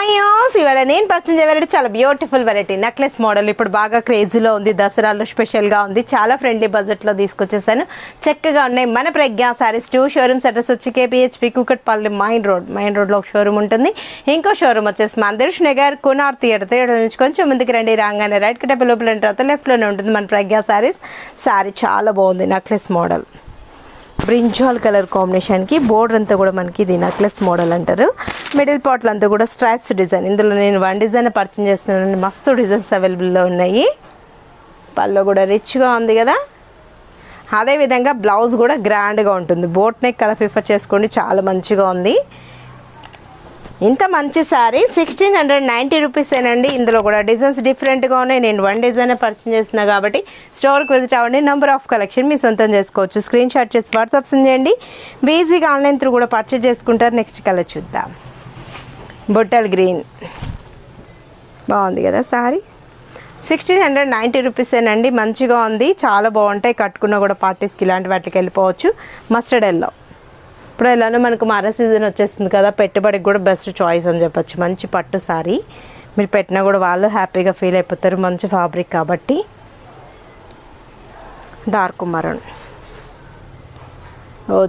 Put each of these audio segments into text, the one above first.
Hi's ఇవాళ నేను purchase variety చాలా బ్యూటిఫుల్ వెరైటీ నెక్లెస్ మోడల్ ఇప్పుడు బాగా క్రేజీలో ఉంది, దసరాలో స్పెషల్గా ఉంది, చాలా ఫ్రెండ్లీ బడ్జెట్లో తీసుకొచ్చేసాను. చక్కగా ఉన్నాయి మన ప్రజ్ఞా సారీస్ 2 షోరూమ్స్. అడ్రస్ వచ్చి కేపీహెచ్పీ కూకట్పల్లి మెయిన్ రోడ్లో ఒక షోరూమ్ ఉంటుంది. ఇంకో షోరూమ్ వచ్చేసి మందిర్ష్ నగర్ కునార్ థియేటర్ నుంచి కొంచెం ముందుకు రండి, రాగానే రైట్ కట్టే లోపల తర్వాత లెఫ్ట్లోనే ఉంటుంది మన ప్రజ్ఞా సారీస్. సారీ చాలా బాగుంది, నెక్లెస్ మోడల్ బ్రింజాల్ కలర్ కాంబినేషన్కి బోర్డర్ అంతా కూడా మనకి ఇది నెక్లెస్ మోడల్ అంటారు. మిడిల్ పార్ట్లో అంతా కూడా స్ట్రైప్స్ డిజైన్. ఇందులో నేను 1 డిజైన్ పర్చేజ్ చేస్తున్నాను, మస్తు డిజైన్స్ అవైలబుల్లో ఉన్నాయి. పళ్ళు కూడా రిచ్గా ఉంది కదా. అదేవిధంగా బ్లౌజ్ కూడా గ్రాండ్గా ఉంటుంది. బోట్ నెక్ కలర్ ప్రిఫర్ చేసుకోండి, చాలా మంచిగా ఉంది. ఇంత మంచి శారీ 1690 రూపీసేనండి. ఇందులో కూడా డిజైన్స్ డిఫరెంట్గా ఉన్నాయి. నేను 1 డిజైన్ పర్చేజ్ చేస్తున్నా కాబట్టి స్టోర్కి విజిట్ అవ్వండి. నెంబర్ ఆఫ్ కలెక్షన్ మీ సొంతం చేసుకోవచ్చు. స్క్రీన్ షాట్ చేసి వాట్సాప్ చేయండి. ఈజీగా ఆన్లైన్ త్రూ కూడా పర్చేజ్ చేసుకుంటారు. నెక్స్ట్ కలర్ చూద్దాం. బొట్టల్ గ్రీన్ బాగుంది కదా శారీ. 1690 రూపీసేనండి. మంచిగా ఉంది, చాలా బాగుంటాయి. కట్టుకున్నా కూడా పార్టీస్కి ఇలాంటి వాటికి వెళ్ళిపోవచ్చు. మస్టర్డ్ ఎల్లో ఇప్పుడు ఎలానో మనకు మర సీజన్ వచ్చేస్తుంది కదా, పెట్టుబడికి కూడా బెస్ట్ చాయిస్ అని చెప్పచ్చు. మంచి పట్టు సారీ మీరు పెట్టినా కూడా వాళ్ళు హ్యాపీగా ఫీల్ అయిపోతారు. మంచి ఫ్యాబ్రిక్ కాబట్టి. డార్క్ మరూన్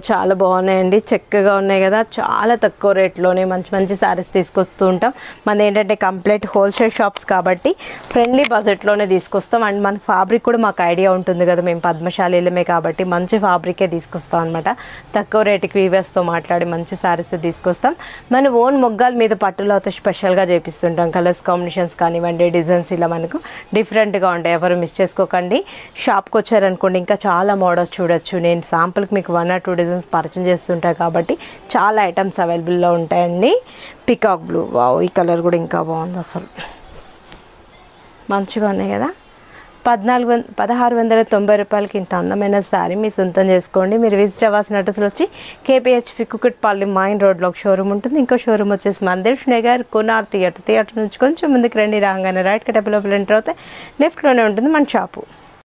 చాలా బాగున్నాయండి, చక్కగా ఉన్నాయి కదా. చాలా తక్కువ రేట్లోనే మంచి మంచి శారీస్ తీసుకొస్తూ ఉంటాం. మనది ఏంటంటే కంప్లీట్ హోల్సేల్ షాప్స్ కాబట్టి ఫ్రెండ్లీ బడ్జెట్లోనే తీసుకొస్తాం. అండ్ మన ఫ్యాబ్రిక్ కూడా మాకు ఐడియా ఉంటుంది కదా, మేము పద్మశాలీలమే కాబట్టి మంచి ఫ్యాబ్రికే తీసుకొస్తాం అనమాట. తక్కువ రేటుకి వీవర్స్తో మాట్లాడి మంచి శారీస్ తీసుకొస్తాం. మన ఓన్ మొగ్గాల మీద పట్టులో అయితే స్పెషల్గా చేపిస్తుంటాం. కలర్స్ కాంబినేషన్స్ కానివ్వండి, డిజైన్స్ ఇలా మనకు డిఫరెంట్గా ఉంటాయి. ఎవరు మిస్ చేసుకోకండి. షాప్కి వచ్చారనుకోండి ఇంకా చాలా మోడల్స్ చూడొచ్చు. నేను శాంపుల్కి మీకు 1 or 2 డిజైన్స్ పర్చేజ్ చేస్తుంటాయి కాబట్టి చాలా ఐటమ్స్ అవైలబుల్లో ఉంటాయండి. పికాక్ బ్లూ, వావ్ ఈ కలర్ కూడా ఇంకా బాగుంది, అసలు మంచిగా ఉన్నాయి కదా. 1690 రూపాయలకి ఇంత అందమైన శారీ మీ సొంతం చేసుకోండి. మీరు విజిట్ అవ్వాల్సిన అడ్రస్లు వచ్చి కేపీహెచ్పీ కూకట్పల్లి మెయిన్ రోడ్లో ఒక షోరూమ్ ఉంటుంది. ఇంకో షోరూమ్ వచ్చేసి మందిర్ష్ నగర్ కునార్ థియేటర్ నుంచి కొంచెం ముందుకు రండి, రాగానే రైట్ కట్టే లోపల ఎంటర్ అవుతే లెఫ్ట్లోనే ఉంటుంది మన షాపు.